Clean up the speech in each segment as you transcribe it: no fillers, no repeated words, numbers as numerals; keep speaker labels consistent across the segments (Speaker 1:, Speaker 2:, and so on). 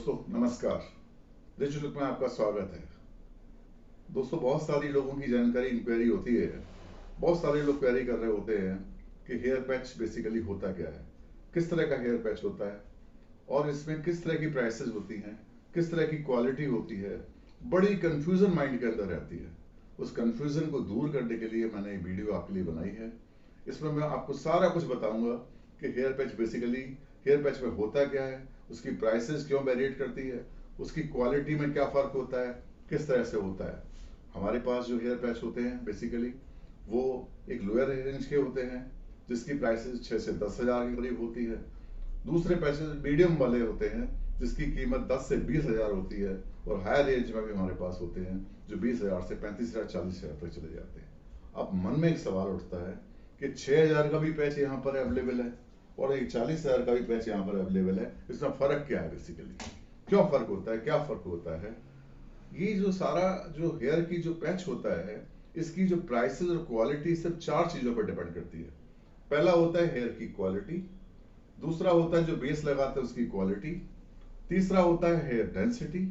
Speaker 1: दोस्तों नमस्कार। Rich look में आपका स्वागत है। दोस्तों बहुत सारी लोगों की जानकारी इंक्वायरी होती है। बहुत सारे लोग क्वेरी कर रहे होते हैं कि हेयर पैच बेसिकली होता क्या है, किस तरह का हेयर पैच होता है और इसमें किस तरह की प्राइसेस होती हैं, किस तरह की क्वालिटी होती है। बड़ी कंफ्यूजन माइंड के अंदर रहती है। उस कंफ्यूजन को दूर करने के लिए मैंने एक वीडियो आपके लिए बनाई है। इसमें मैं आपको सारा कुछ बताऊंगा कि hair patch basically hair patch में होता क्या है, उसकी प्राइसेस क्यों वेरिएट करती है, उसकी क्वालिटी में क्या फर्क होता है, किस तरह से होता है। हमारे पास जो हेयर पैच होते हैं बेसिकली वो एक लोअर रेंज के होते हैं जिसकी प्राइसेस 6 से 10 हजार के करीब होती है। दूसरे पैसे मीडियम वाले होते हैं जिसकी कीमत 10 से 20 हजार होती है और हायर रेंज में भी हमारे पास होते हैं जो 20 हजार से 35 हजार 40 हजार तक चले जाते हैं। अब मन में एक सवाल उठता है कि 6 हजार का भी पैच यहाँ पर अवेलेबल है और एक 40 हजार का भी पैच यहाँ पर अवेलेबल है, इसमें फर्क क्या है बेसिकली, क्यों फर्क होता है, क्या फर्क होता है। ये जो सारा जो हेयर की जो पैच होता है इसकी जो प्राइसेस और क्वालिटी सिर्फ 4 चीजों पर डिपेंड करती है। पहला होता है हेयर की क्वालिटी, दूसरा होता है जो बेस लगाते हैं उसकी क्वालिटी, तीसरा होता है हेयर डेंसिटी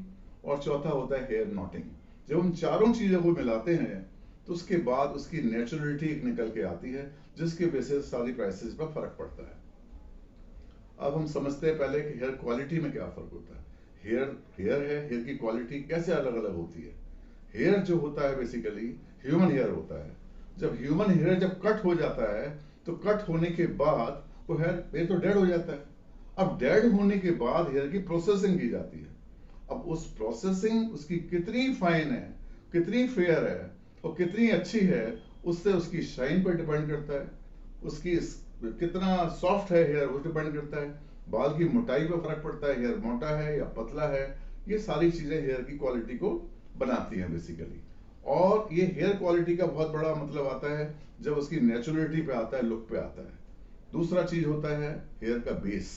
Speaker 1: और चौथा होता है हेयर नॉटिंग। जब हम चारों चीजों को मिलाते हैं तो उसके बाद उसकी नेचुरलिटी एक निकल के आती है जिसके बेसिस सारी प्राइसेस पर फर्क पड़ता है। अब हम समझते हैं पहले कि हेयर क्वालिटी में क्या फर्क होता है। हेयर हेयर है, हेयर की क्वालिटी कैसे अलग अलग होती है। हेयर जो होता है बेसिकली ह्यूमन हेयर होता है। जब ह्यूमन हेयर जब कट हो जाता है तो कट होने के बाद वो हेयर तो डेड हो जाता है। अब डेड होने के बाद हेयर की प्रोसेसिंग की जाती है। अब उस प्रोसेसिंग उसकी कितनी फाइन है, कितनी फेयर है और कितनी अच्छी है, उससे उसकी शाइन पर डिपेंड करता है। उसकी कितना सॉफ्ट है हेयर वो डिपेंड करता है। बाल की मोटाई पर फर्क पड़ता है, हेयर मोटा है या पतला है। ये सारी चीजें हेयर की क्वालिटी को बनाती हैं बेसिकली। और ये हेयर क्वालिटी का बहुत बड़ा मतलब आता है जब उसकी नेचुरलिटी पे आता है, लुक पे आता है। दूसरा चीज होता है हेयर का बेस।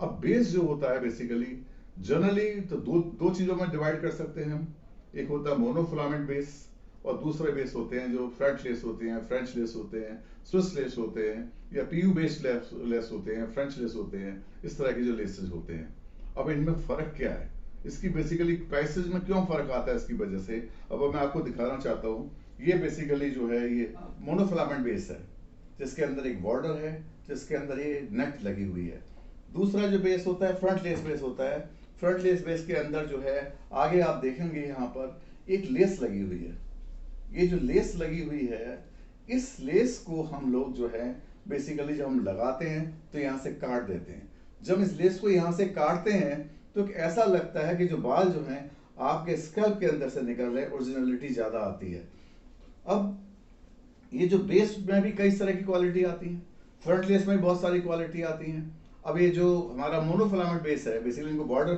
Speaker 1: अब बेस जो होता है बेसिकली जनरली तो दो दो चीजों में डिवाइड कर सकते हैं हम। एक होता है मोनोफिलामेंट बेस और दूसरे बेस होते हैं जो फ्रेंच लेस होते हैं, फ्रेंच लेस होते हैं, स्विस लेस होते हैं या पीयू बेस्ड लेस होते हैं, फ्रेंच लेस होते हैं। इस तरह के जो लेसेस होते हैं। अब इनमें फर्क क्या है, इसकी बेसिकली प्राइसेस में क्यों फर्क आता है इसकी वजह से अब मैं आपको दिखाना चाहता हूँ। ये बेसिकली जो है ये मोनोफिलामेंट बेस है जिसके अंदर एक बॉर्डर है, जिसके अंदर ये नेट लगी हुई है। दूसरा जो बेस होता है फ्रंट लेस बेस होता है। फ्रंट लेस बेस के अंदर जो है आगे आप देखेंगे यहाँ पर एक लेस लगी हुई है। ये जो लेस लगी हुई है इस लेस को हम लोग जो है बेसिकली जब हम लगाते हैं तो यहाँ से काट देते हैं। जब इस लेस को यहाँ से काटते हैं तो ऐसा लगता है कि जो बाल जो हैं आपके स्कैल्प के अंदर से निकल रहे हैं, ओरिजिनलिटी ज्यादा आती है। अब ये जो बेस में भी कई तरह की क्वालिटी आती है, फ्रंट लेस में भी बहुत सारी क्वालिटी आती हैं। अब ये जो हमारा मोनोफिलामेंट बेस है बेसिकली इनको बॉर्डर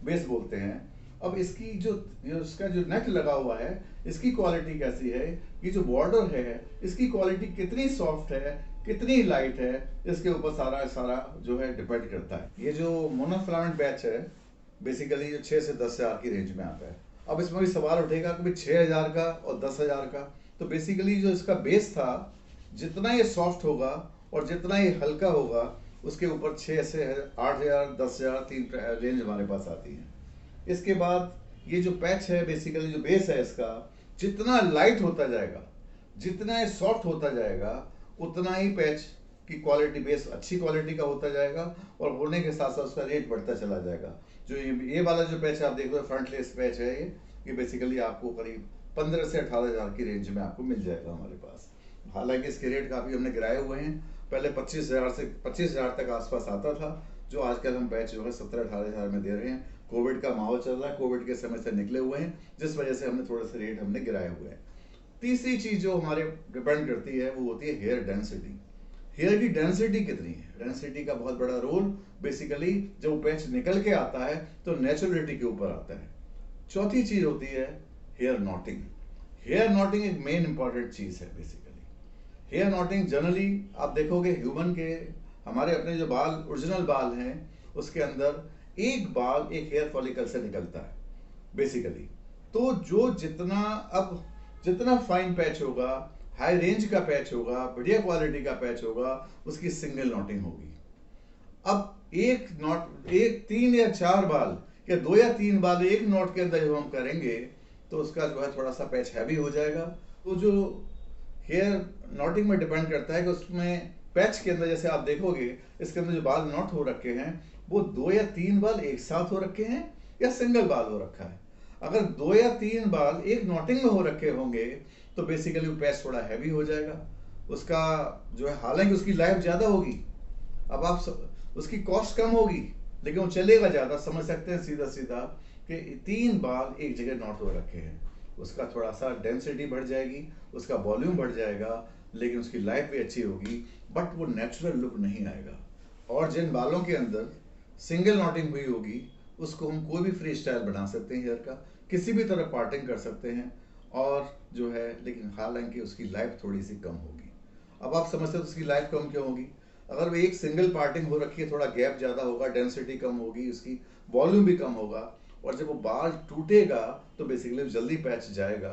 Speaker 1: बेस बोलते हैं। अब इसकी जो इसका जो नेट लगा हुआ है इसकी क्वालिटी कैसी है, ये जो बॉर्डर है इसकी क्वालिटी कितनी सॉफ्ट है, कितनी लाइट है, इसके ऊपर सारा सारा जो है डिपेंड करता है। ये जो मोनोफिलामेंट बैच है बेसिकली जो 6 से 10 हजार की रेंज में आता है। अब इसमें भी सवाल उठेगा कि 6 हजार का और 10 हजार का, तो बेसिकली जो इसका बेस था जितना ये सॉफ्ट होगा और जितना ये हल्का होगा उसके ऊपर 6 से 8 हजार 10 हजार तीन रेंज हमारे पास आती है। इसके बाद ये जो पैच है बेसिकली जो बेस है इसका जितना लाइट होता जाएगा, जितना ये सॉफ्ट होता जाएगा उतना ही पैच की क्वालिटी बेस अच्छी क्वालिटी का होता जाएगा और होने के साथ साथ उसका रेट बढ़ता चला जाएगा। जो ये वाला जो पैच आप देख रहे हो फ्रंट लेस पैच है ये बेसिकली आपको करीब 15 से 18 हजार की रेंज में आपको मिल जाएगा हमारे पास। हालांकि इसके रेट काफी हमने गिराए हुए हैं। पहले 25 हजार से 25 हजार तक आसपास आता था, जो आजकल हम पैच जो है 17-18 हजार में दे रहे हैं। कोविड का माहौल चल रहा है, कोविड के समय से निकले हुए हैं जिस वजह से हमने थोड़े से रेट हमने गिराए हुए हैं। तीसरी चीज जो हमारे डिपेंड करती है वो होती है हेयर डेंसिटी। हेयर की डेंसिटी कितनी है, डेंसिटी का बहुत बड़ा रोल बेसिकली जब पैच निकल के आता है तो नेचुरलिटी के ऊपर आता है। चौथी चीज होती है हेयर नॉटिंग। हेयर नॉटिंग एक मेन इंपॉर्टेंट चीज है बेसिकली। हेयर नॉटिंग जनरली आप देखोगे ह्यूमन के हमारे अपने जो बाल ओरिजिनल बाल हैं उसके अंदर एक बाल एक हेयर फॉलिकल से निकलता है बेसिकली। तो जो जितना फाइन पैच होगा, हाई रेंज का पैच होगा, बढ़िया क्वालिटी का पैच होगा, उसकी सिंगल नॉटिंग होगी। अब एक नॉट, एक 3 या 4 बाल या 2 या 3 बाल एक नॉट के अंदर जब हम करेंगे तो उसका जो है थोड़ा सा पैच हैवी हो जाएगा। तो जो हेयर नॉटिंग में डिपेंड करता है कि उसमें पैच के अंदर जैसे आप देखोगे इसके अंदर जो बाल नॉट हो रखे हैं वो 2 या 3 बाल एक साथ हो रखे हैं या सिंगल बाल हो रखा है। अगर 2 या 3 बाल एक नॉटिंग में हो रखे होंगे तो बेसिकली वो पैच थोड़ा हैवी हो जाएगा। उसका जो है हालांकि उसकी लाइफ ज़्यादा होगी, अब उसकी कॉस्ट कम होगी लेकिन वो चलेगा ज़्यादा। समझ सकते हैं सीधा सीधा कि 3 बाल एक जगह नॉट हो रखे हैं, उसका थोड़ा सा डेंसिटी बढ़ जाएगी, उसका वॉल्यूम बढ़ जाएगा, लेकिन उसकी लाइफ भी अच्छी होगी, बट वो नेचुरल लुक नहीं आएगा। और जिन बालों के अंदर सिंगल नॉटिंग हुई होगी उसको हम कोई भी फ्री स्टाइल बना सकते हैं, हेयर का किसी भी तरह पार्टिंग कर सकते हैं और जो है, लेकिन हालांकि उसकी लाइफ थोड़ी सी कम होगी। अब आप समझते हो उसकी लाइफ कम क्यों होगी? अगर वो एक सिंगल पार्टिंग हो रखी है, थोड़ा गैप ज़्यादा होगा, डेंसिटी कम होगी, उसकी वॉल्यूम भी कम होगा, और जब वो बाल टूटेगा तो बेसिकली जल्दी पैच जाएगा।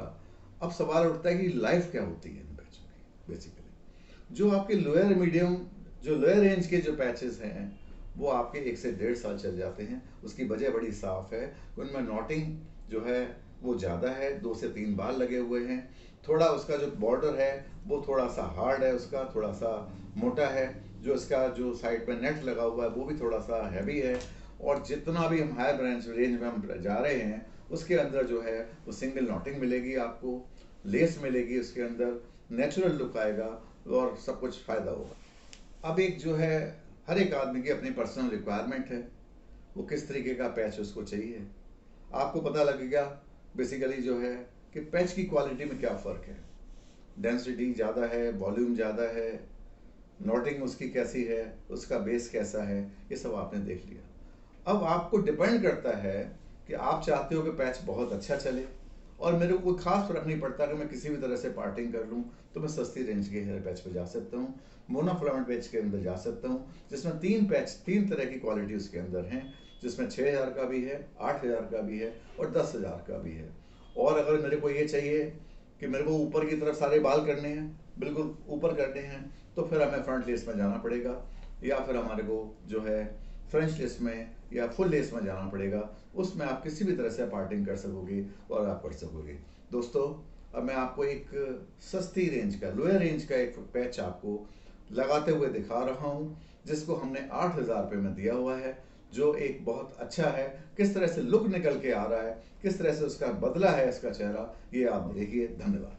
Speaker 1: अब सवाल उठता है कि लाइफ क्या होती है इन पैचों की। बेसिकली जो आपके लोअर मीडियम, जो लोअर रेंज के जो पैचेस हैं वो आपके 1 से 1.5 साल चल जाते हैं। उसकी वजह बड़ी साफ है, उनमें नॉटिंग जो है वो ज़्यादा है, 2 से 3 बाल लगे हुए हैं, थोड़ा उसका जो बॉर्डर है वो थोड़ा सा हार्ड है, उसका थोड़ा सा मोटा है, जो इसका जो साइड पे नेट लगा हुआ है वो भी थोड़ा सा हैवी है, और जितना भी हम हाई रेंज में हम जा रहे हैं उसके अंदर जो है वो सिंगल नॉटिंग मिलेगी, आपको लेस मिलेगी, उसके अंदर नेचुरल लुक आएगा और सब कुछ फ़ायदा होगा। अब एक जो है हर एक आदमी की अपनी पर्सनल रिक्वायरमेंट है, वो किस तरीके का पैच उसको चाहिए। आपको पता लगेगा बेसिकली जो है कि पैच की क्वालिटी में क्या फ़र्क है, डेंसिटी ज़्यादा है, वॉल्यूम ज़्यादा है, नॉटिंग उसकी कैसी है, उसका बेस कैसा है, ये सब आपने देख लिया। अब आपको डिपेंड करता है कि आप चाहते हो कि पैच बहुत अच्छा चले और मेरे को कोई खास फर्क नहीं पड़ता कि मैं किसी भी तरह से पार्टिंग कर लूँ, तो मैं सस्ती रेंज के हेयर पैच पे जा सकता हूँ, मोनोफिलामेंट पैच के अंदर जा सकता हूँ, जिसमें 3 तरह की क्वालिटी उसके अंदर हैं, जिसमें 6,000 का भी है, 8,000 का भी है और 10,000 का भी है। और अगर मेरे को ये चाहिए कि मेरे को ऊपर की तरफ सारे बाल करने हैं, बिल्कुल ऊपर करने हैं, तो फिर हमें फ्रंट लेस में जाना पड़ेगा, या फिर हमारे को जो है फ्रेंच लेस में या फुल लेस में जाना पड़ेगा। उसमें आप किसी भी तरह से पार्टिंग कर सकोगे और आप कर सकोगे। दोस्तों, अब मैं आपको एक सस्ती रेंज का, लोअर रेंज का एक पैच आपको लगाते हुए दिखा रहा हूँ, जिसको हमने 8,000 रुपये में दिया हुआ है, जो एक बहुत अच्छा है। किस तरह से लुक निकल के आ रहा है, किस तरह से उसका बदला है इसका चेहरा, ये आप देखिए। धन्यवाद।